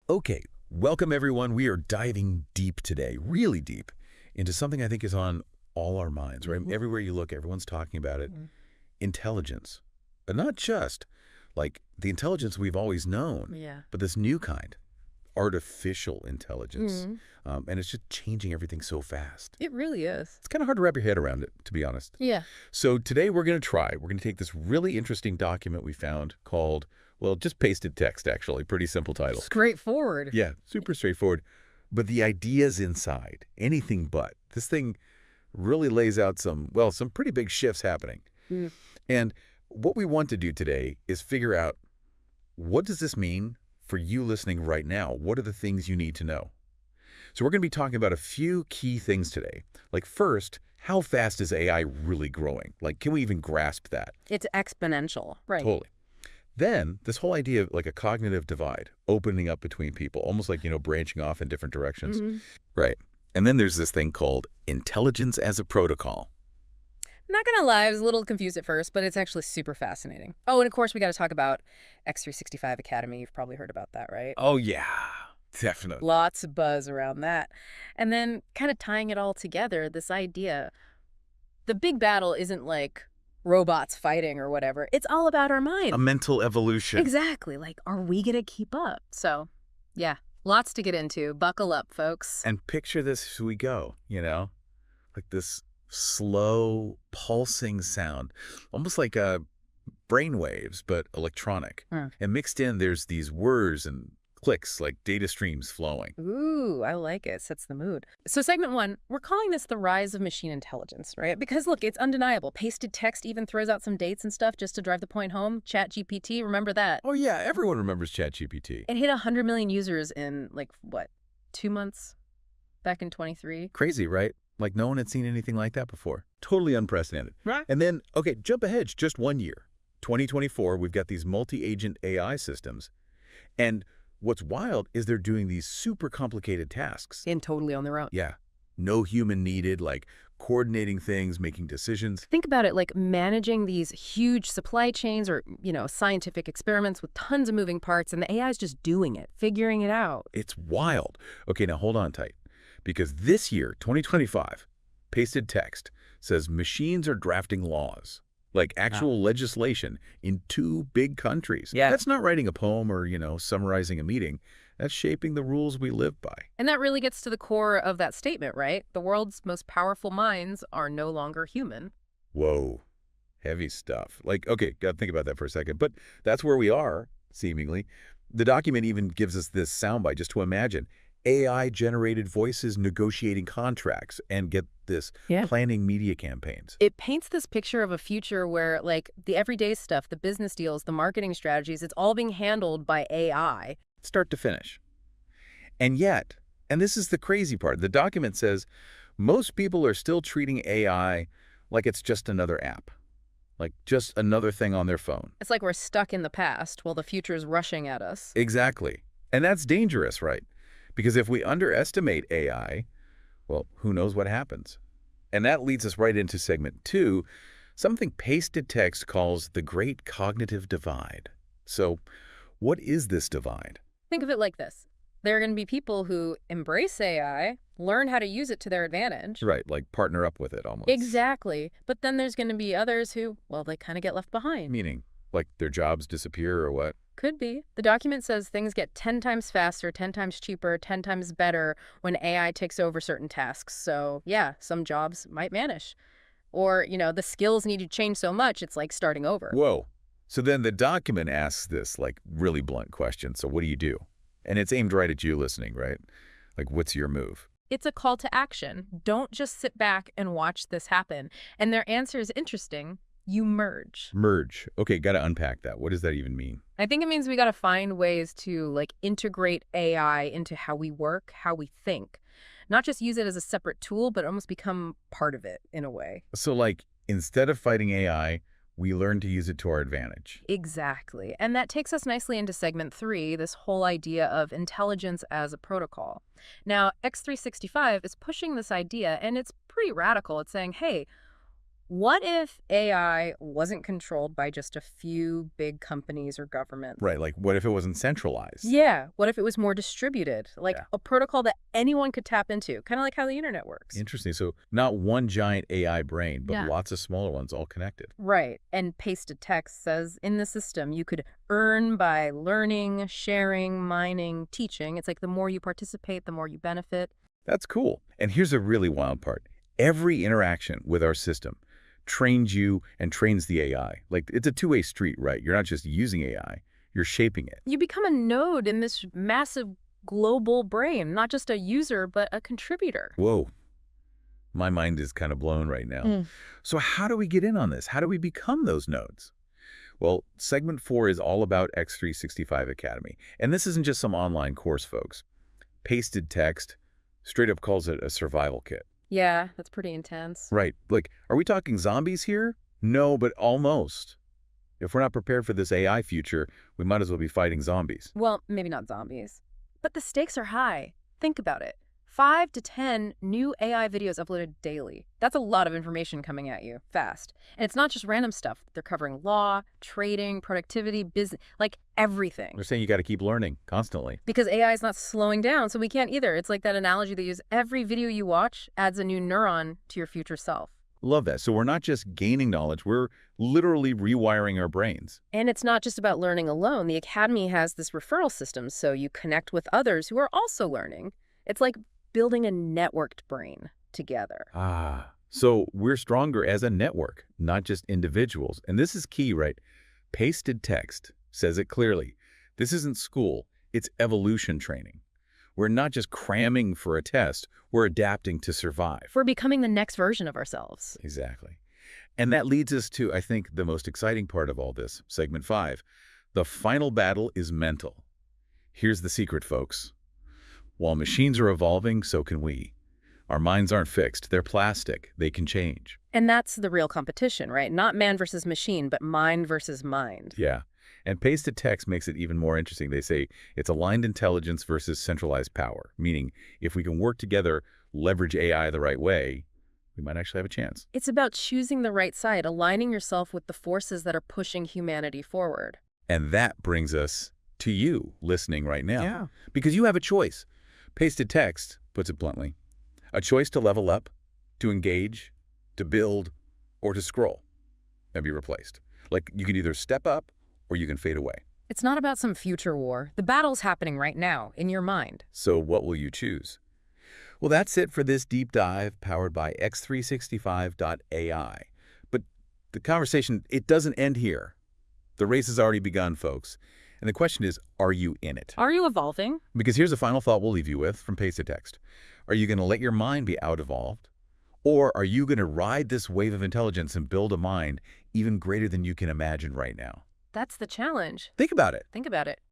Okay, welcome everyone. We are diving deep today, really deep, into something I think is on all our minds, right? Everywhere you look, everyone's talking about it. Intelligence. But not just like the intelligence we've always known, but this new kind, artificial intelligence. And it's just changing everything so fast. It really is. It's kind of hard to wrap your head around it, to be honest. Yeah. So today we're going to take this really interesting document we found called, well, just pasted text, actually. Pretty simple title. Straightforward. Yeah, super straightforward. But the ideas inside, anything but. This thing really lays out some pretty big shifts happening. And what we want to do today is figure out, what does this mean for you listening right now? What are the things you need to know? So we're going to be talking about a few key things today. Like first, how fast is AI really growing? Like, can we even grasp that? It's exponential. Right. Totally. Then this whole idea of like a cognitive divide opening up between people, almost like, branching off in different directions. Right. And then there's this thing called intelligence as a protocol. Not gonna lie, I was a little confused at first, but it's actually super fascinating. Oh, and of course we got to talk about X365 Academy. You've probably heard about that, right? Oh, yeah, definitely. Lots of buzz around that. And then kind of tying it all together, this idea, the big battle isn't like robots fighting or whatever. It's all about our mind. A mental evolution. Exactly. Like, are we gonna keep up? So, yeah, lots to get into. Buckle up, folks. And picture this as we go, like this slow pulsing sound, almost like brain waves, but electronic. And mixed in, there's these whirs and clicks, like data streams flowing. Ooh, I like it. Sets the mood. So segment 1, we're calling this the rise of machine intelligence, right? Because look, it's undeniable. Pasted text even throws out some dates and stuff just to drive the point home. ChatGPT, remember that? Oh yeah, everyone remembers ChatGPT. It hit 100 million users in like, what, 2 months? Back in 23? Crazy, right? Like no one had seen anything like that before. Totally unprecedented. Right. And then, okay, jump ahead just 1 year. 2024, we've got these multi-agent AI systems. And what's wild is they're doing these super complicated tasks. And totally on their own. Yeah. No human needed, like coordinating things, making decisions. Think about it, like managing these huge supply chains or, scientific experiments with tons of moving parts, and the AI is just doing it, figuring it out. It's wild. Okay, now hold on tight. Because this year, 2025, pasted text says machines are drafting laws, like actual legislation in 2 big countries. Yeah. That's not writing a poem or, summarizing a meeting. That's shaping the rules we live by. And that really gets to the core of that statement, right? The world's most powerful minds are no longer human. Whoa, heavy stuff. Like, okay, got to think about that for a second. But that's where we are, seemingly. The document even gives us this soundbite just to imagine. AI-generated voices negotiating contracts and get this, planning media campaigns. It paints this picture of a future where, like, the everyday stuff, the business deals, the marketing strategies, it's all being handled by AI. Start to finish. And yet, and this is the crazy part, the document says most people are still treating AI like it's just another app, like just another thing on their phone. It's like we're stuck in the past while the future is rushing at us. Exactly. And that's dangerous, right? Because if we underestimate AI, well, who knows what happens? And that leads us right into segment 2, something pasted text calls the Great Cognitive Divide. So what is this divide? Think of it like this. There are going to be people who embrace AI, learn how to use it to their advantage. Right, like partner up with it almost. Exactly. But then there's going to be others who, well, they kind of get left behind. Meaning, like their jobs disappear or what? Could be. The document says things get 10 times faster, 10 times cheaper, 10 times better when AI takes over certain tasks. So, yeah, some jobs might vanish. Or, the skills need to change so much, it's like starting over. Whoa. So then the document asks this, like, really blunt question. So what do you do? And it's aimed right at you listening, right? Like, what's your move? It's a call to action. Don't just sit back and watch this happen. And their answer is interesting. You merge. Merge. Okay, got to unpack that. What does that even mean? I think it means we got to find ways to like integrate AI into how we work, how we think. Not just use it as a separate tool, but almost become part of it in a way. So like instead of fighting AI, we learn to use it to our advantage. Exactly. And that takes us nicely into segment 3, this whole idea of intelligence as a protocol. Now, X365 is pushing this idea, and it's pretty radical. It's saying, hey, What if AI wasn't controlled by just a few big companies or governments? Right, like what if it wasn't centralized? Yeah. What if it was more distributed, like Yeah. a protocol that anyone could tap into, kind of like how the internet works? Interesting. So not one giant AI brain, but Yeah. lots of smaller ones all connected. Right. And pasted text says in the system you could earn by learning, sharing, mining, teaching. It's like the more you participate, the more you benefit. That's cool. And here's a really wild part. Every interaction with our system trains you and trains the AI. Like, it's a two-way street, right? You're not just using AI, you're shaping it. You become a node in this massive global brain, not just a user, but a contributor. Whoa. My mind is kind of blown right now. Mm. So how do we get in on this? How do we become those nodes? Well, segment 4 is all about X365 Academy. And this isn't just some online course, folks. Pasted text straight up calls it a survival kit. Yeah, that's pretty intense. Right. Like, are we talking zombies here? No, but almost. If we're not prepared for this AI future, we might as well be fighting zombies. Well, maybe not zombies. But the stakes are high. Think about it. 5 to 10 new AI videos uploaded daily. That's a lot of information coming at you fast. And it's not just random stuff. They're covering law, trading, productivity, business, like everything. They're saying you got to keep learning constantly. Because AI is not slowing down, so we can't either. It's like that analogy they use. Every video you watch adds a new neuron to your future self. Love that. So we're not just gaining knowledge, we're literally rewiring our brains. And it's not just about learning alone. The Academy has this referral system, so you connect with others who are also learning. It's like building a networked brain together. So we're stronger as a network, not just individuals. And this is key, right? Pasted text says it clearly. This isn't school, it's evolution training. We're not just cramming for a test, we're adapting to survive. We're becoming the next version of ourselves. Exactly. And that leads us to, I think, the most exciting part of all this, segment 5. The final battle is mental. Here's the secret, folks. While machines are evolving, so can we. Our minds aren't fixed. They're plastic. They can change. And that's the real competition, right? Not man versus machine, but mind versus mind. Yeah. And pasted text makes it even more interesting. They say it's aligned intelligence versus centralized power, meaning if we can work together, leverage AI the right way, we might actually have a chance. It's about choosing the right side, aligning yourself with the forces that are pushing humanity forward. And that brings us to you listening right now. Yeah. Because you have a choice. Pasted text puts it bluntly. A choice to level up, to engage, to build, or to scroll and be replaced. Like, you can either step up or you can fade away. It's not about some future war. The battle's happening right now, in your mind. So what will you choose? Well, that's it for this deep dive powered by X365.ai. But the conversation, it doesn't end here. The race has already begun, folks. And the question is, are you in it? Are you evolving? Because here's a final thought we'll leave you with from Pasted Text. Are you going to let your mind be out-evolved? Or are you going to ride this wave of intelligence and build a mind even greater than you can imagine right now? That's the challenge. Think about it. Think about it.